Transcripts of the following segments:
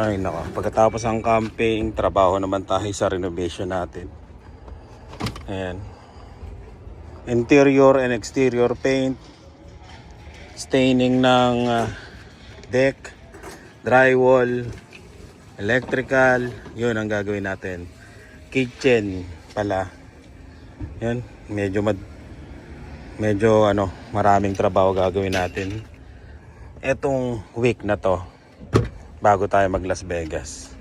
Ay nako, pagkatapos ng camping, trabaho naman tayo sa renovation natin. Ayan. Interior and exterior paint, staining ng deck, drywall, electrical, yun ang gagawin natin. Kitchen pala. Yan, medyo maraming trabaho gagawin natin etong week na to bago tayo mag Las Vegas.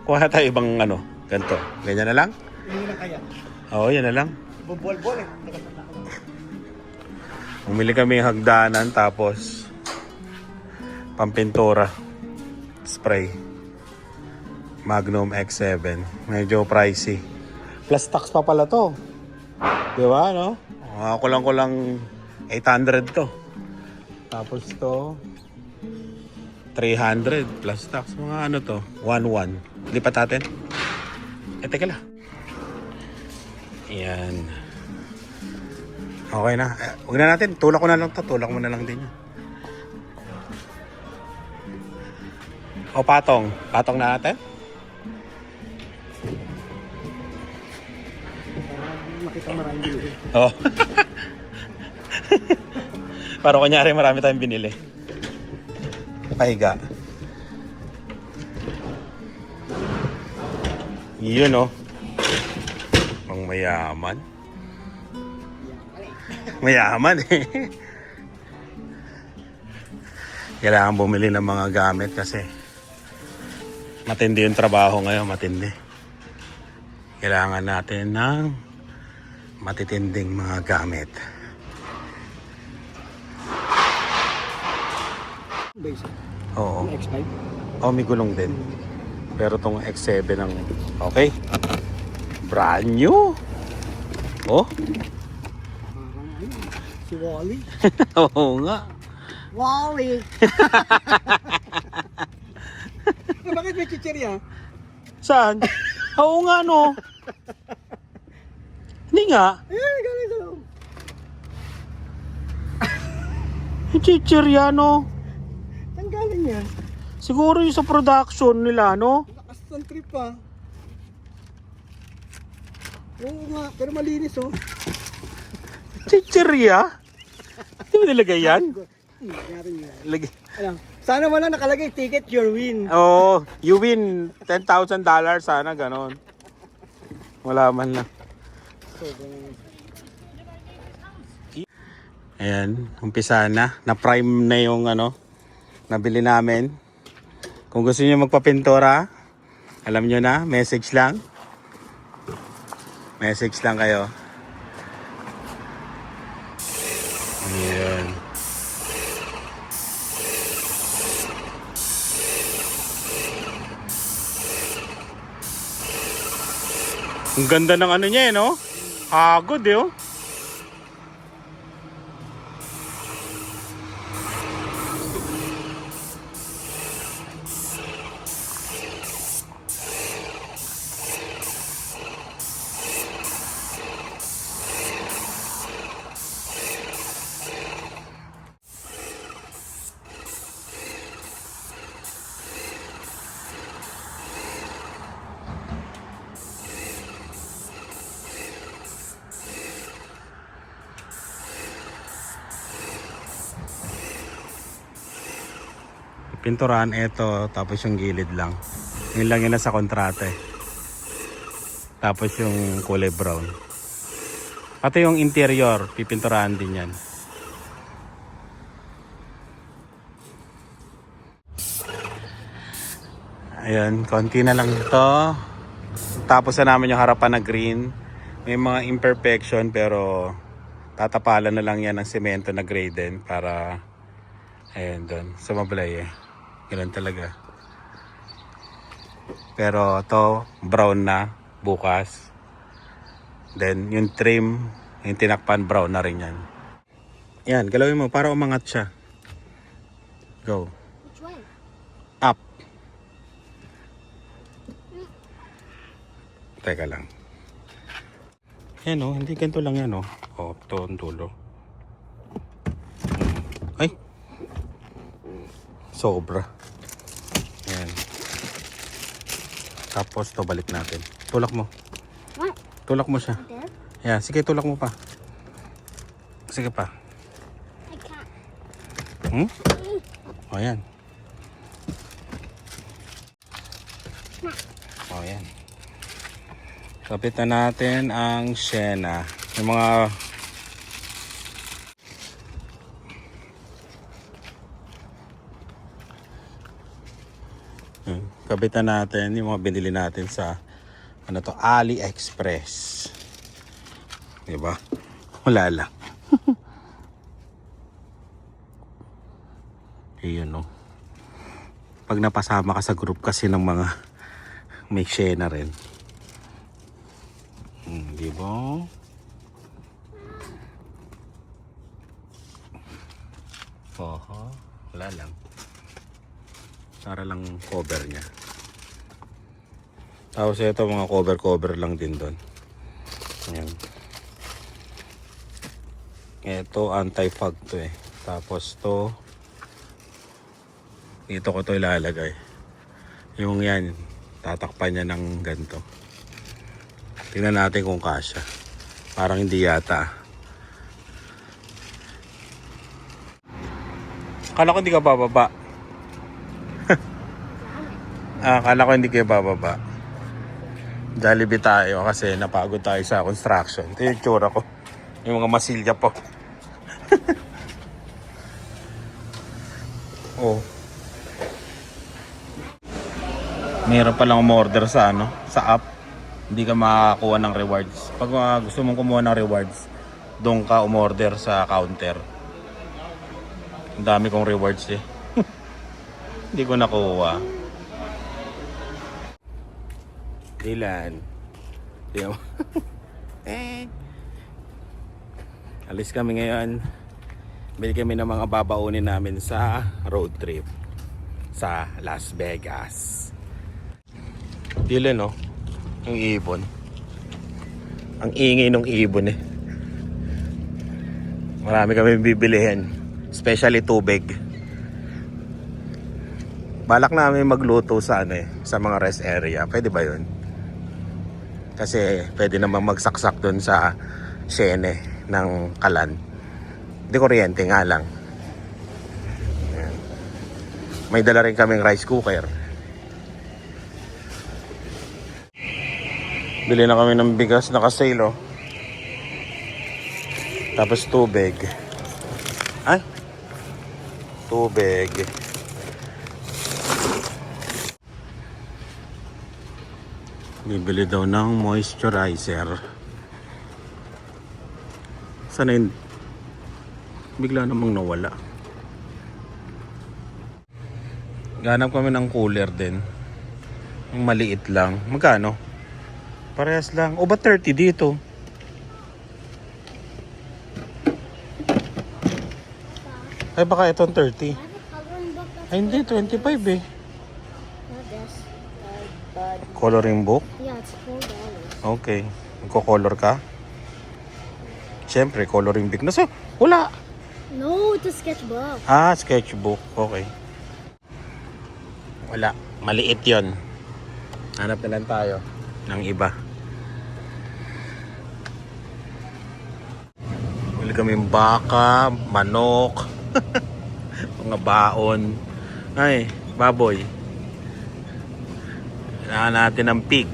Kuha na tayo ibang ganito. Ganyan na lang? Hindi na kaya. Oo, yan na lang. Bubol-bol eh. Bumili kami hagdanan tapos pampintura spray Magnum X7. Medyo pricey. Plus tax pa pala to. Di ba, no? Kulang 800 to. Tapos to 300 plus tax. Mga to? 1,100. Lipat natin. Teka lang. Yan. Okay na. Huwag na natin. Tulak ko na lang to. Tulak mo na lang din yan. O patong. Patong na natin. Makita maraming binili. Oo. Para kunyari marami tayong binili. Pahiga. Yun Pang mayaman. Mayaman eh. Kailangan bumili ng mga gamit kasi matindi yung trabaho ngayon, matindi. Kailangan natin ng matitinding mga gamit. Basic. Oo. X5. May gulong din. Pero tong X7 ang okay. Brand new. Oh. Si Wally. Oo nga. Wally! Bakit may chichirya? Saan? Oo nga Hindi nga. Ayan, galing sa loob. Yung chichirya Saan galing yan? Siguro yung sa production nila Lakas ng trip pa. Oo nga, pero malinis Chichirya? Hindi mo nilagay yan? Nangyari yan. Lagay. Alam, sana wala nakalagay ticket your win. Oh, you win $10,000 sana ganon. Wala man lang. Ayan, umpisa na. Na-prime na yung nabili namin. Kung gusto niyo magpapintura, alam niyo na, message lang. Message lang kayo. Ayan. Ang ganda ng niya Hagod Pinturahan ito, tapos yung gilid lang. Yun lang yun na sa kontrata Tapos yung kulay brown. Pati yung interior, pipinturahan din yan. Ayan, konti na lang ito. Tapos na namin yung harapan na green. May mga imperfection pero tatapalan na lang yan ng semento na graded para ayan doon, sumablay Ganun talaga. Pero to brown na bukas. Then yung trim, yung tinakpan brown na rin yan. Yan, galawin mo para umangat siya. Go. Which way? Up. Teka lang. Yan o, hindi ganito lang yan o. O, ito ang dulo. Ay! Sobra. Yan. Tapos to balik natin. Tulak mo. What? Tulak mo siya. There? Yan, sige tulak mo pa. Sige pa. I can't. Hmm? O yan. O yan. Kapitan natin ang Sienna. Yung mga kapitan natin yung mga binili natin sa ano to, AliExpress. Diba? Wala lang. Ayun no. Pag napasama ka sa group kasi ng mga may Sienna rin. Diba? Oho, wala lang. Para lang cover niya. Tapos ito mga cover lang din doon. Ayan. Ito anti-fog to eh. Tapos to dito ko to ilalagay. Yung yan, tatakpan niya ng ganito. Tingnan natin kung kasya. Parang hindi yata. Akala ko hindi ka bababa. Akala ko hindi kayo bababa. Jollibee tayo kasi napagod tayo sa construction. Ito yung tsura ko. Yung mga masilya po. Oh. Mayroon pa lang umorder sa ano, sa app. Hindi ka makakuha ng rewards. Pag gusto mong kumuha ng rewards, doon ka umorder sa counter. Ang dami kong rewards eh. Hindi ko nakuha. Dylan. Diyan. Alis kami ngayon. Bili kami ng mga babaunin namin sa road trip sa Las Vegas. Dylan no, yung ibon. Ang ingay ng ibon eh. Marami kami bibilihin, especially tubig. Balak namin magluto sa ano eh, sa mga rest area. Pwede ba 'yun? Kasi pwede naman magsaksak doon sa Siene ng kalan. Hindi kuryente nga lang. Ayan. May dala rin kaming rice cooker. Bili na kami ng bigas na ka-sale oh. Tapos tubig. Ay! Tubig. Bibili daw ng moisturizer. Sana yun? Bigla namang nawala. Ganap kami ng cooler din. Yung maliit lang. Magkano? Parehas lang. O ba 30 dito? Ay baka itong 30. I have a coloring book that's Ay hindi, 25 eh. not this. Coloring book? Yeah, it's $4. Okay. Magko-color ka? Siyempre, coloring book. Nasa, wala. No, it's a sketchbook. Ah, sketchbook. Okay. Wala. Maliit yon. Hanap na lang tayo ng iba. Bili kami baka, manok, mga baon. Ay, baboy. Kailangan natin ng pig.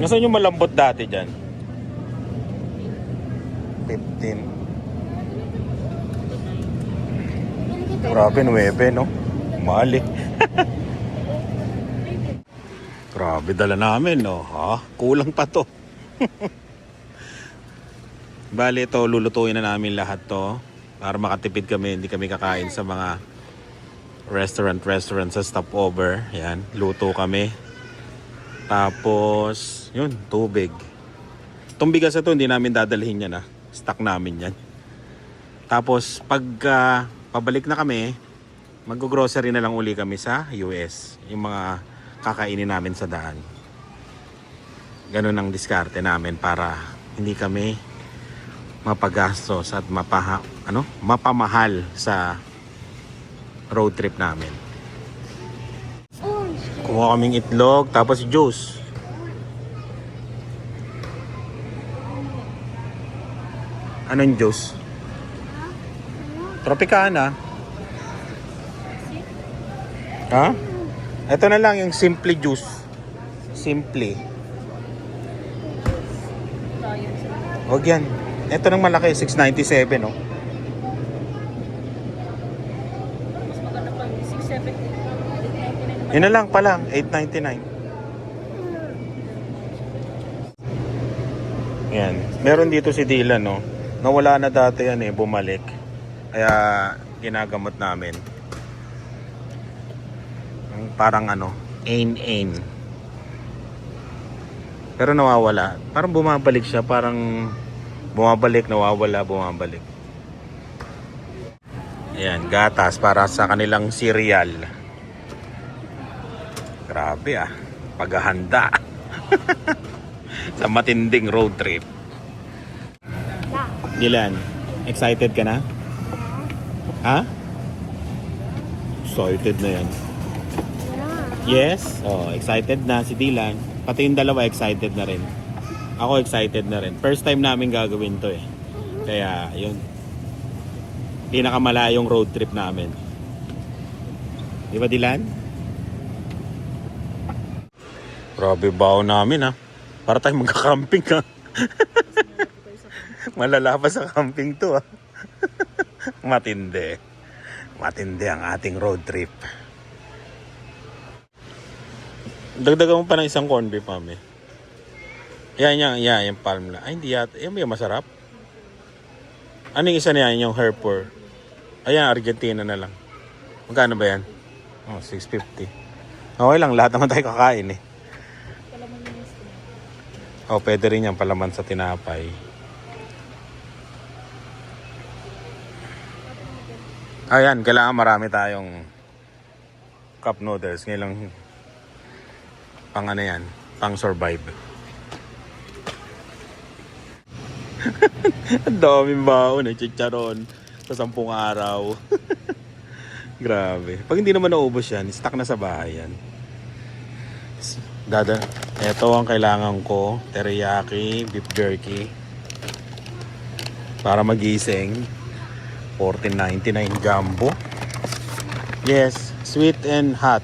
Nasaan yung malambot dati dyan? 15. Grabe, 9, no? Mahal eh. Grabe, dala namin, no? Ha? Kulang pa to. Bali, ito, lulutuin na namin lahat to. Para makatipid kami, hindi kami kakain sa mga restaurant sa stopover. Yan, luto kami. Tapos, yun, tubig. Itong bigas na to, hindi namin dadalhin yan Stock namin yan. Tapos, pag pabalik na kami, mag-grocery na lang uli kami sa US. Yung mga kakainin namin sa daan. Ganun ang diskarte namin para hindi kami mapagastos at mapamahal sa road trip namin. Orange. Kumuha kaming itlog, tapos juice. Anong juice? Tropicana. Ha? Ito na lang yung simple juice. Simple. Huwag yan. Ito nang malaki, 697, no? Mas maganda pa, 670. Yun na lang pala, 899. Yan. Meron dito si Dylan, no? Nawala na dati yan bumalik. Kaya ginagamot namin. Parang ain. Pero nawawala. Parang bumabalik siya, parang bumabalik, nawawala, bumabalik. Ayan, gatas para sa kanilang cereal. Grabe paghahanda sa matinding road trip. Dylan, excited ka na? Ha? Excited na yan. Yes? Oh, excited na si Dylan. Pati yung dalawa excited na rin. Ako excited na rin. First time namin gagawin to Kaya, yun. Pinakamalayong road trip namin. Di ba, Dylan? Grabe bao namin Para tayong magka-camping Malala pa sa camping to Matindi. Matindi ang ating road trip. Dagdagan mo pa ng isang corn beef, mami. Yan, yung palm na. Ay, hindi yata. Yan ba yung masarap? Ano yung isa niya? Yung Herpur. Ayan, Argentina na lang. Magkano ba yan? Oh, 650. Okay lang, lahat naman tayo kakain Oh, pwede rin yan palaman sa tinapay. Ayan, kailangan marami tayong cup noodles. Ngayon pang yan, pang survive. Ang daming baon chicharon sa 10 araw. Grabe. Pag hindi naman naubos yan, stuck na sa bahay yan. Ito ang kailangan ko. Teriyaki, beef jerky. Para magising. 14.99 jumbo. Yes, sweet and hot.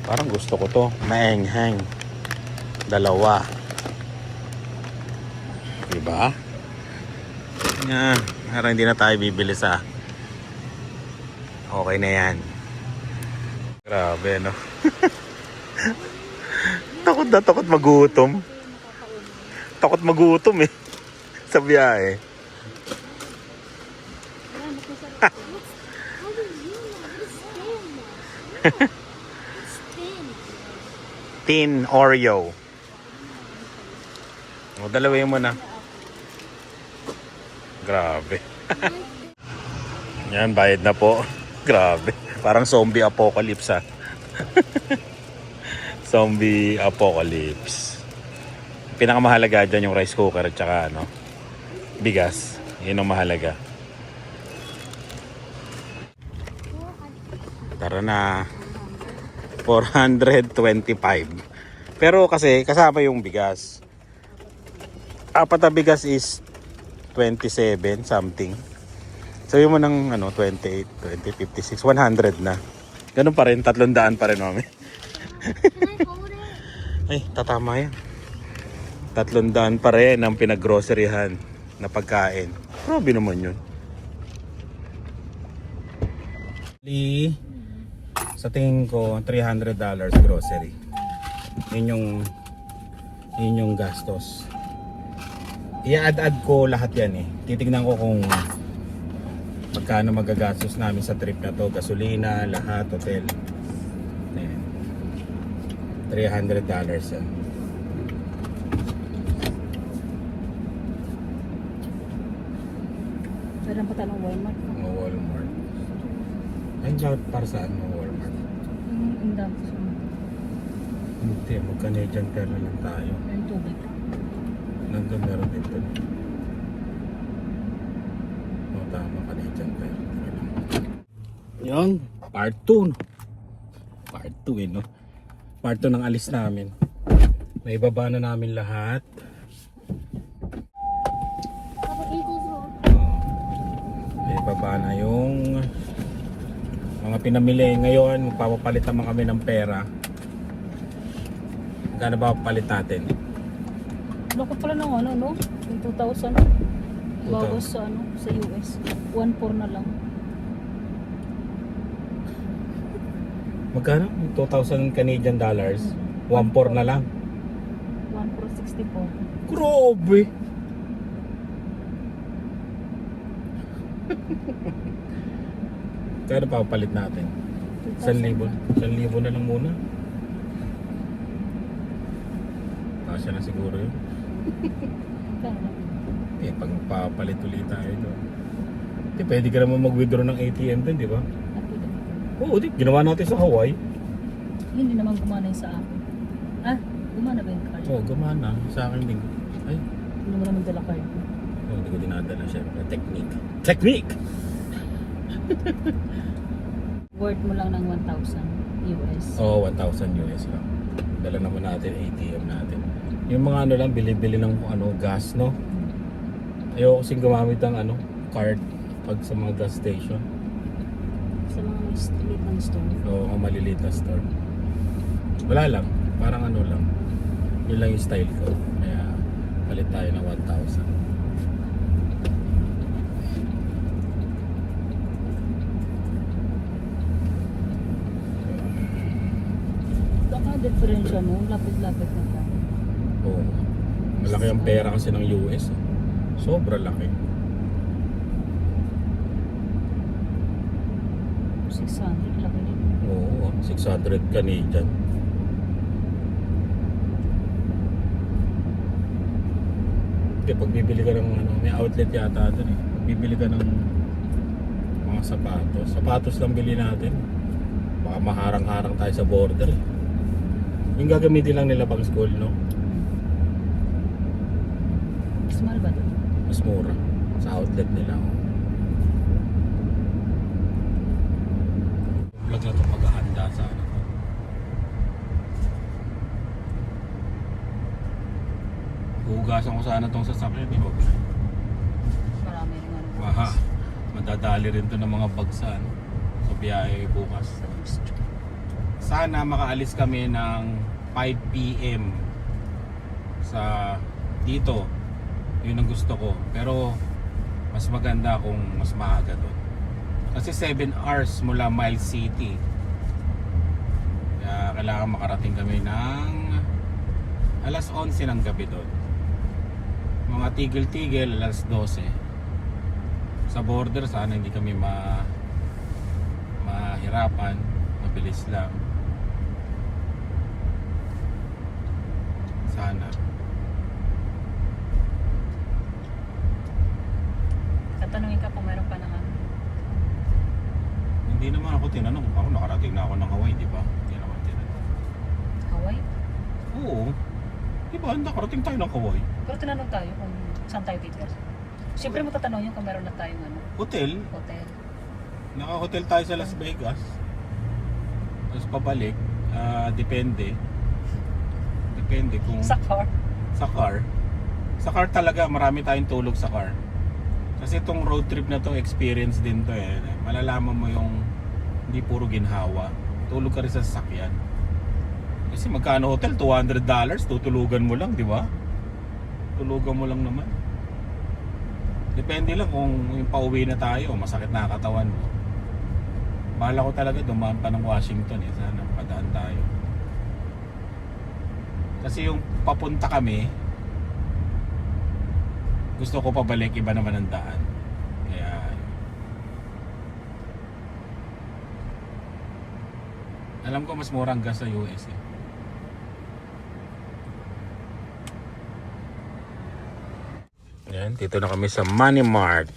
Parang gusto ko to. Maengheng. 2. Diba? Yan. Parang hindi na tayo bibili sa okay na yan. Grabe, no? Takot magutom. Takot magutom sa biyahe. How did you know? It's thin. It's thin. Tin Oreo. O, dalawin mo na. Grabe. Yan, bayad na po. Grabe. Parang zombie apocalypse Zombie apocalypse. Pinakamahalaga dyan yung rice cooker at saka bigas. Yun ang mahalaga. Tara na. 425. Pero kasi kasama yung bigas. Apat na bigas is 27 something. Sabi mo ng 28, 20, 56, 100 na. Ganun pa rin, 300 pa rin, mami. Can I hold it? Ay, tatama yan. 300 pa rin ang pinag-groceryhan na pagkain. Grabe naman yun. Sa tingin ko, $300 grocery. Yun yung gastos. I-add ko lahat yan Titignan ko kung magkano magagastos namin sa trip na to. Gasolina, lahat, hotel. Ayan. $300 yan. Meron pa tayo ng Walmart. Mga Walmart. Ay, bakit para saan mga Walmart? Ang dami. Hindi, mag-Canadian Fair na lang tayo. Yung tubig. Nandun meron din doon. O, tama, Canadian Fair. Yung, part 2. No? Part 2 eh, no? Part 2 ng alis namin. Naibaba na namin lahat. Papa Eagles roll. Naibaba na yung mga pinamili. Ngayon, magpapapalit naman kami ng pera. Magkano ba papalit natin? Loko pala ng ano, no? Yung 2,000. Bawas sa ano, sa US. 1,400 na lang. Magkano? 2,000 Canadian dollars. 1,400 na lang. 1,464. Grabe! Kaya pa papalit natin? 1,000. 1,000 na lang muna. Kasya na siguro yun. Kaya. Eh, pag papalit ulit tayo doon. Di, pwede ka naman mag-withdraw ng ATM doon, di ba? Oo, di. Ginawa natin sa Hawaii. Hindi naman gumana yung sa akin. Ah, gumana ba yung card? Oo, gumana. Sa akin din. Ay, Hindi mo naman dala card. hindi ko dinadala syempre. Technique. Technique! Worth mo lang ng 1,000 US. Oo, 1,000 US lang. Dala naman natin ATM natin. Yung mga ano lang, bili-bili ng ano, gas, no? Ayoko kasing gumamit ng ano, card pag sa mga gas station. Sa mga street ng store. O mga maliliit na store. Wala lang. Parang ano lang. Yun lang yung style ko. Kaya palit tayo ng 1,000. Baka diferensya mo, lapit-lapit na tayo. Oo. Malaki ang pera kasi ng US. Sobra laki. 600, laki din. Oo, 600 Canadian. Hindi, pag bibili ka ng ano, may outlet yata doon eh. Pag bibili ka ng mga sapatos, sapatos lang bili natin. Baka maharang-harang tayo sa border eh. Yung gagamitin lang nila pang school, no? Small ba doon? Mas mura sa outlet nila. Vlog na ito paghahanda sa ano. Hugasan ko sana itong sasakyan, di ba? Marami rin ano. Maha, madadali rin to ng mga bagsa ano, sa biyahe bukas. Sana makaalis kami ng 5 PM sa dito. Yun ang gusto ko. Pero mas maganda kung mas maaga doon. Kasi 7 hours mula Miles City. Kaya kailangan makarating kami ng alas 11 ng gabi doon. Mga tigil-tigil alas 12. Sa border sana hindi kami mahirapan. Mabilis lang. Sana. Tatanungin ka kung meron pa ng ano. Hindi naman ako tinanong. Ako nakarating na ako ng Hawaii, di ba? Hindi naman tinanong. Hawaii? Oo. Di ba? Nakarating tayo ng Hawaii. Pero tinanong tayo kung saan tayo titir. Siyempre mo tatanungin kung meron na tayong ano, Hotel. hotel. Naka-hotel tayo sa Las Vegas. Tapos pabalik. Depende. Depende kung... Sa car. Sa car. Sa car talaga, marami tayong tulog sa car. Kasi itong road trip na to, experience din to eh. Malalaman mo yung hindi puro ginhawa. Tulog ka rin sa sasakyan. Kasi magkano hotel? $200? Tutulugan mo lang, di ba? Tulugan mo lang naman. Depende lang kung yung pauwi na tayo, masakit na katawan mo. Bahala ko talaga dumaan pa ng Washington eh. Sana padaan tayo. Kasi yung papunta kami, gusto ko pabalik, iba naman ang daan. Kaya alam ko mas mura ang gas sa US eh. Yan, dito na kami sa Money Mart.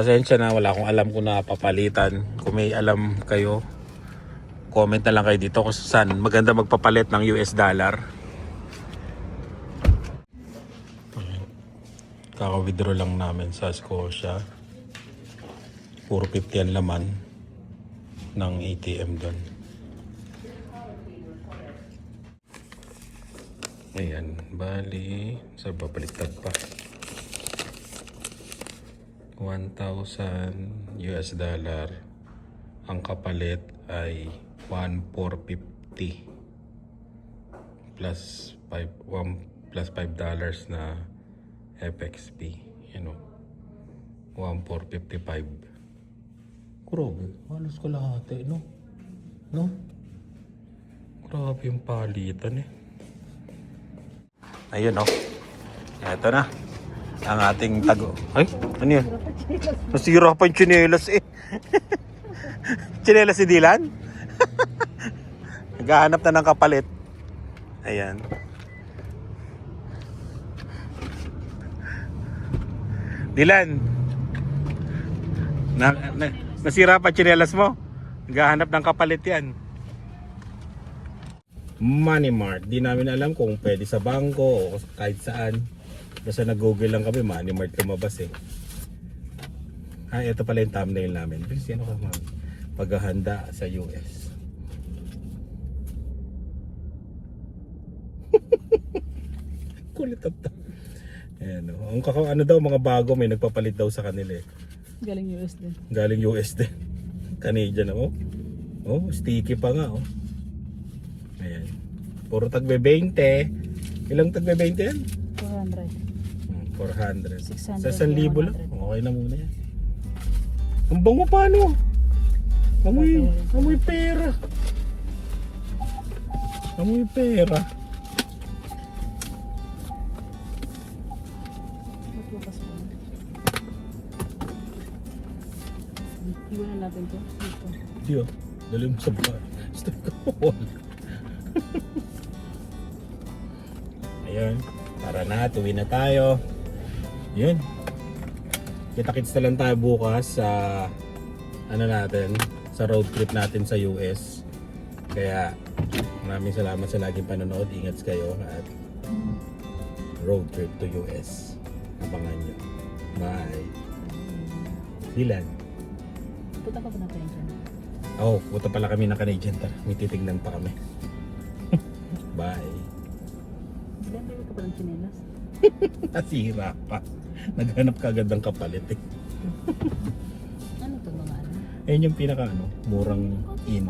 Pasensya na, wala akong alam kung napapalitan. Kung may alam kayo, comment na lang kayo dito kung saan maganda magpapalit ng US dollar. Kaka-withdraw lang namin sa Scotia. Puro 50 ang laman ng ATM doon. Ayan, bali, sa babaliktad pa. 1,000 US dollar. Ang kapalit ay 1,450 plus 5 dollars na FXP, you know, 1,455. Grabe, halos kalahati, no? No? Grabe yung palitan eh. Ayun, oh. Ito na. Ang ating tago. Ay, ano yan? Nasira pa yung tsinelas eh. Tsinelas si Dylan? Naghahanap na ng kapalit. Ayan. Dylan, nasira pa tsinelas mo? Naghahanap ng kapalit yan. Money Mart. Di namin alam kung pwede sa bangko o kahit saan. Basta nag-google lang kami, Money Mart lumabas eh. Ito pala yung thumbnail namin. Pero sino ka paghahanda sa US? Kulit at ayan, oh. Ang ano daw, mga bago may nagpapalit daw sa kanila eh. Galing US din. Galing US din. Canadian na oh. Oh, sticky pa nga oh. Ayan. Puro tagbe 20. Ilang tagbe 20 yan? 400. 400. 600, Sa 1,000 lang. 100. Okay na muna yan. Ang bango paano? Amoy pera. Amoy pera. Magbukas po. Iwanan natin to. Dito. Di oh. Dali mo sa bar. Stop ko. Ayun. Tara na. Tuwi na tayo. Yun. Kita-kits na lang tayo bukas sa ano natin, sa road trip natin sa US. Kaya maraming salamat sa laging panonood. Ingat kayo at road trip to US. Abangan nyo. Bye. Dylan. Punta ka ba na tayo dyan? Oh, puta pala kami ng Canadian. Tara, may titignan pa kami. Bye. Ilan tayo ka pa ng chinelas? Nasira pa. Naghanap ka agad ng kapalit eh. Ano to mga ano? Ayun yung pinaka ano, murang in.